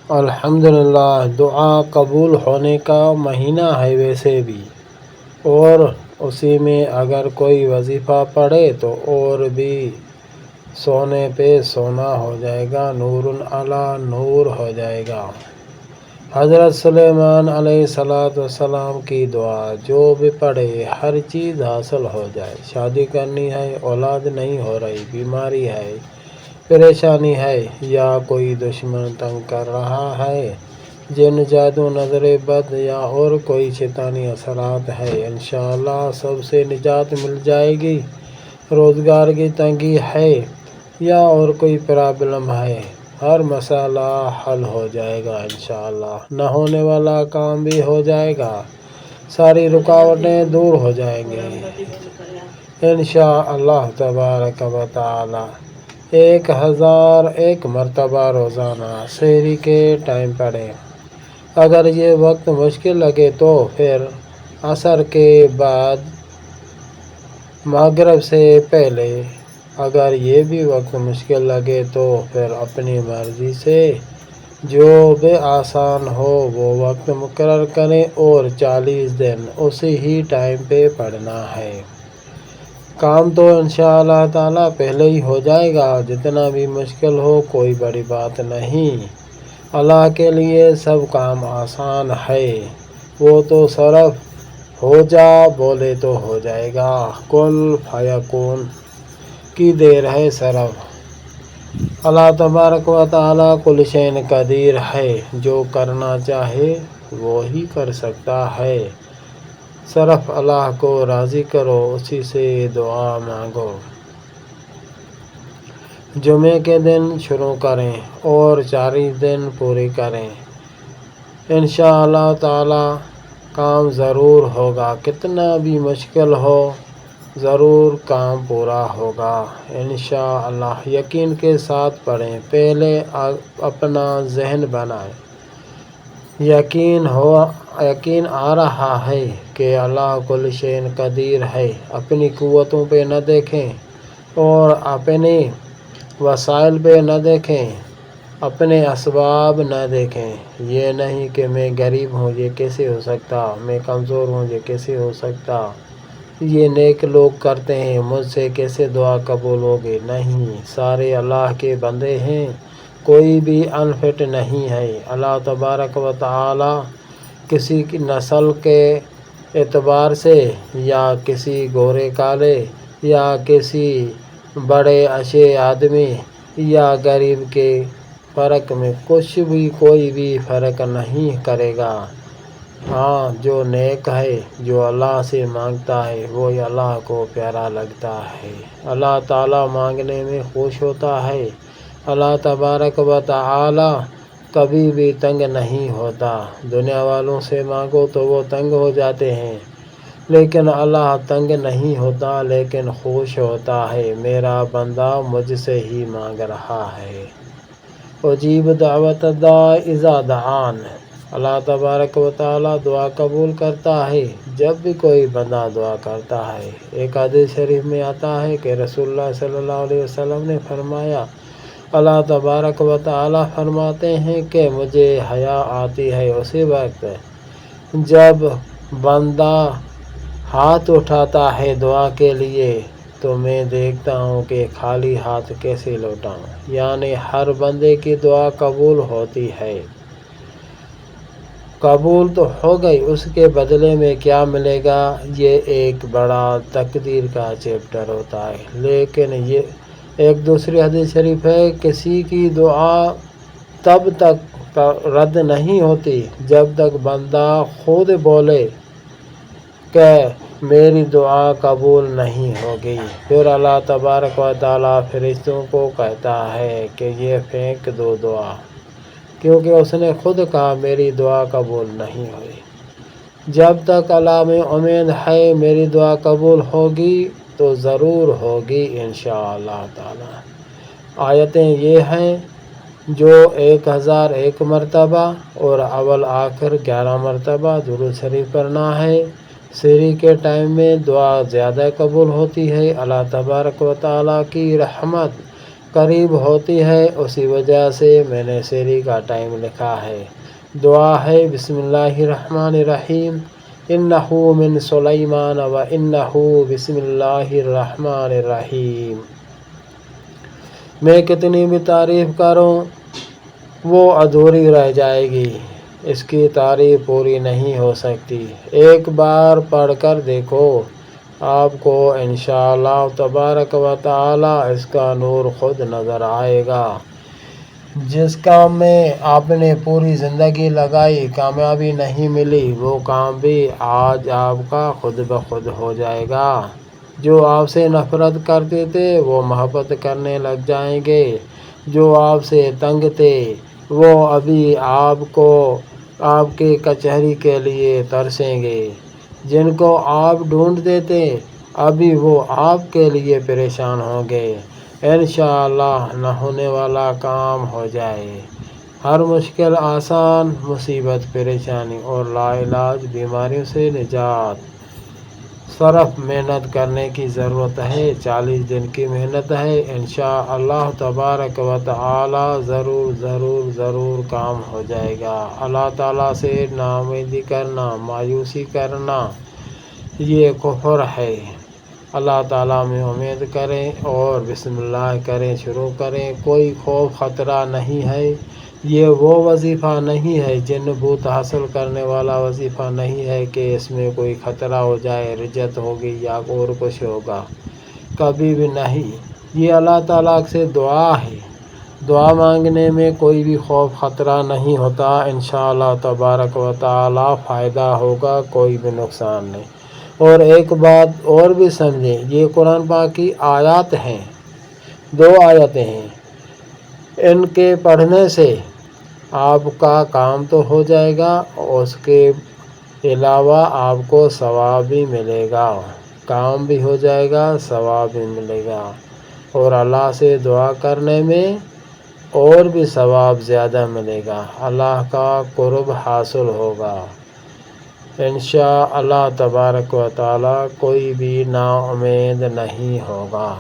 الحمدللہ، دعا قبول ہونے کا مہینہ ہے ویسے بھی، اور اسی میں اگر کوئی وظیفہ پڑھے تو اور بھی سونے پہ سونا ہو جائے گا، نور علی نور ہو جائے گا۔ حضرت سلیمان علیہ السلام کی دعا جو بھی پڑھے ہر چیز حاصل ہو جائے۔ شادی کرنی ہے، اولاد نہیں ہو رہی، بیماری ہے، پریشانی ہے، یا کوئی دشمن تنگ کر رہا ہے، جن جادو نظر بد یا اور کوئی شیطانی اثرات ہے، انشاءاللہ سب سے نجات مل جائے گی۔ روزگار کی تنگی ہے یا اور کوئی پرابلم ہے، ہر مسئلہ حل ہو جائے گا انشاءاللہ۔ نہ ہونے والا کام بھی ہو جائے گا، ساری رکاوٹیں دور ہو جائیں گی انشاءاللہ تبارک و تعالی۔ 1001 مرتبہ روزانہ سحری کے ٹائم پڑھیں۔ اگر یہ وقت مشکل لگے تو پھر عصر کے بعد، مغرب سے پہلے۔ اگر یہ بھی وقت مشکل لگے تو پھر اپنی مرضی سے جو بھی آسان ہو وہ وقت مقرر کریں، اور 40 دن اسی ہی ٹائم پہ پڑھنا ہے۔ کام تو انشاءاللہ تعالی پہلے ہی ہو جائے گا، جتنا بھی مشکل ہو کوئی بڑی بات نہیں۔ اللہ کے لیے سب کام آسان ہے، وہ تو صرف ہو جا بولے تو ہو جائے گا۔ کن فیکون کی دیر ہے صرف۔ اللہ تبارک و تعالی کل شیء قدیر ہے، جو کرنا چاہے وہی کر سکتا ہے۔ صرف اللہ کو راضی کرو، اسی سے دعا مانگو۔ جمعے کے دن شروع کریں اور 40 دن پورے کریں، انشاءاللہ تعالی کام ضرور ہوگا، کتنا بھی مشکل ہو ضرور کام پورا ہوگا انشاءاللہ۔ یقین کے ساتھ پڑھیں، پہلے اپنا ذہن بنائیں، یقین آ رہا ہے کہ اللہ کل شیء قدیر ہے۔ اپنی قوتوں پہ نہ دیکھیں اور اپنے وسائل پہ نہ دیکھیں، اپنے اسباب نہ دیکھیں۔ یہ نہیں کہ میں غریب ہوں یہ کیسے ہو سکتا، میں کمزور ہوں یہ کیسے ہو سکتا، یہ نیک لوگ کرتے ہیں مجھ سے کیسے دعا قبول ہوگی۔ نہیں، سارے اللہ کے بندے ہیں، کوئی بھی انفٹ نہیں ہے۔ اللہ تبارک و تعالی کسی کی نسل کے اعتبار سے یا کسی گورے کالے یا کسی بڑے اچھے آدمی یا غریب کے فرق میں کوئی بھی فرق نہیں کرے گا۔ ہاں، جو نیک ہے، جو اللہ سے مانگتا ہے وہی اللہ کو پیارا لگتا ہے، اللہ تعالی مانگنے میں خوش ہوتا ہے۔ اللہ تبارک و تعالی کبھی بھی تنگ نہیں ہوتا۔ دنیا والوں سے مانگو تو وہ تنگ ہو جاتے ہیں، لیکن اللہ تنگ نہیں ہوتا لیکن خوش ہوتا ہے، میرا بندہ مجھ سے ہی مانگ رہا ہے۔ اجیب دعوت الداع اذا دعان، اللہ تبارک و تعالی دعا قبول کرتا ہے جب بھی کوئی بندہ دعا کرتا ہے۔ ایک حدیث شریف میں آتا ہے کہ رسول اللہ صلی اللہ علیہ وسلم نے فرمایا، اللہ تبارک و تعالی فرماتے ہیں کہ مجھے حیا آتی ہے اسی وقت جب بندہ ہاتھ اٹھاتا ہے دعا کے لیے، تو میں دیکھتا ہوں کہ خالی ہاتھ کیسے لوٹاؤں۔ یعنی ہر بندے کی دعا قبول ہوتی ہے، قبول تو ہو گئی، اس کے بدلے میں کیا ملے گا یہ ایک بڑا تقدیر کا چیپٹر ہوتا ہے۔ لیکن یہ ایک دوسری حدیث شریف ہے، کسی کی دعا تب تک رد نہیں ہوتی جب تک بندہ خود بولے کہ میری دعا قبول نہیں ہوگی۔ پھر اللہ تبارک و تعالی فرشتوں کو کہتا ہے کہ یہ پھینک دو دعا، کیونکہ اس نے خود کہا میری دعا قبول نہیں ہوئی۔ جب تک اللہ میں امید ہے میری دعا قبول ہوگی تو ضرور ہوگی انشاءاللہ تعالی۔ آیتیں یہ ہیں جو 1001 مرتبہ اور اول آخر 11 مرتبہ درود شریف پڑھنا ہے۔ سحری کے ٹائم میں دعا زیادہ قبول ہوتی ہے۔ اللہ تبارک و تعالی کی رحمت قریب ہوتی ہے، اسی وجہ سے میں نے سحری کا ٹائم لکھا ہے۔ دعا ہے بسم اللہ الرحمن الرحیم، انہ من سلیمان و انہ بسم اللہ الرحمن الرحیم۔ میں کتنی بھی تعریف کروں وہ ادھوری رہ جائے گی، اس کی تعریف پوری نہیں ہو سکتی۔ ایک بار پڑھ کر دیکھو، آپ کو انشاءاللہ تبارک و تعالی اس کا نور خود نظر آئے گا۔ جس کام میں آپ نے پوری زندگی لگائی، کامیابی نہیں ملی، وہ کام بھی آج آپ کا خود بخود ہو جائے گا۔ جو آپ سے نفرت کرتے تھے وہ محبت کرنے لگ جائیں گے، جو آپ سے تنگ تھے وہ ابھی آپ کے کچہری کے لیے ترسیں گے، جن کو آپ ڈھونڈتے تھے ابھی وہ آپ کے لیے پریشان ہوں گے۔ انشاءاللہ نہ ہونے والا کام ہو جائے، ہر مشکل آسان، مصیبت پریشانی اور لا علاج بیماریوں سے نجات۔ صرف محنت کرنے کی ضرورت ہے، 40 دن کی محنت ہے، انشاءاللہ تبارک و تعالی ضرور ضرور ضرور کام ہو جائے گا۔ اللہ تعالیٰ سے نا امیدی کرنا، مایوسی کرنا یہ کفر ہے۔ اللہ تعالیٰ میں امید کریں اور بسم اللہ کریں، شروع کریں۔ کوئی خوف خطرہ نہیں ہے، یہ وہ وظیفہ نہیں ہے، جن بھوت حاصل کرنے والا وظیفہ نہیں ہے کہ اس میں کوئی خطرہ ہو جائے، رجت ہوگی یا اور کچھ ہوگا، کبھی بھی نہیں۔ یہ اللہ تعالیٰ سے دعا ہے، دعا مانگنے میں کوئی بھی خوف خطرہ نہیں ہوتا، انشاءاللہ تبارک و تعالی فائدہ ہوگا، کوئی بھی نقصان نہیں۔ اور ایک بات اور بھی سمجھیں، یہ قرآن پاک کی آیات ہیں، 2 آیتیں ہیں، ان کے پڑھنے سے آپ کا کام تو ہو جائے گا، اس کے علاوہ آپ کو ثواب بھی ملے گا، کام بھی ہو جائے گا، ثواب بھی ملے گا، اور اللہ سے دعا کرنے میں اور بھی ثواب زیادہ ملے گا، اللہ کا قرب حاصل ہوگا انشاءاللہ تبارک و تعالی۔ کوئی بھی نا امید نہیں ہوگا۔